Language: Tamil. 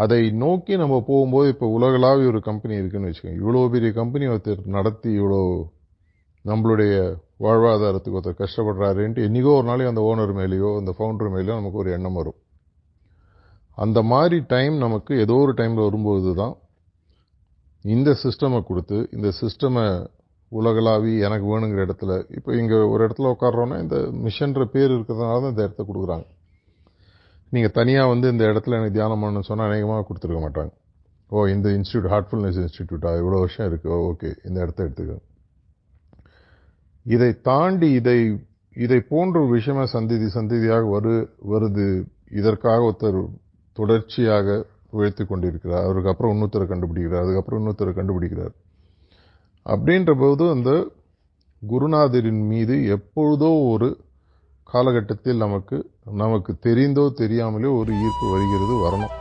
அதை நோக்கி நம்ம போகும்போது இப்போ உலகளாவிய ஒரு கம்பெனி இருக்குன்னு வச்சுக்கோங்க. இவ்வளோ பெரிய கம்பெனி ஒருத்தர் நடத்தி இவ்வளோ நம்மளுடைய வாழ்வாதாரத்துக்கு ஒருத்தர் கஷ்டப்படுறாருன்ட்டு என்றைக்கோ ஒரு நாளைக்கு அந்த ஓனர் மேலேயோ அந்த ஃபவுண்டர் மேலேயோ நமக்கு ஒரு எண்ணம் வரும். அந்த மாதிரி டைம் நமக்கு ஏதோ ஒரு டைமில் வரும்போது தான் இந்த சிஸ்டமை கொடுத்து இந்த சிஸ்டமை உலகளாவி எனக்கு வேணுங்கிற இடத்துல இப்போ இங்கே ஒரு இடத்துல உட்காடுறோன்னா இந்த மிஷன்ற பேர் இருக்கிறதுனால தான் இந்த இடத்த கொடுக்குறாங்க. நீங்கள் தனியாக இந்த இடத்துல எனக்கு தியானம் பண்ணணும்னு சொன்னால் அநேகமாக கொடுத்துருக்க மாட்டாங்க. இந்த இன்ஸ்டியூட் ஹார்ட்ஃபுல்னஸ் இன்ஸ்டிடியூட்டா இவ்வளோ வருஷம் இருக்குது, ஓகே இந்த இடத்த எடுத்துக்க. இதை தாண்டி இதை போன்ற ஒரு விஷயமா சந்ததியாக வருது. இதற்காக ஒருத்தர் தொடர்ச்சியாக உழைத்து கொண்டிருக்கிறார். அவருக்கு அப்புறம் இன்னொருத்தரை கண்டுபிடிக்கிறார், அதுக்கப்புறம் இன்னொருத்தரை கண்டுபிடிக்கிறார். அப்படின்ற போது அந்த குருநாதரின் மீது எப்பொழுதோ ஒரு காலகட்டத்தில் நமக்கு தெரிந்தோ தெரியாமலே ஒரு ஈர்ப்பு வருகிறது, வரணும்.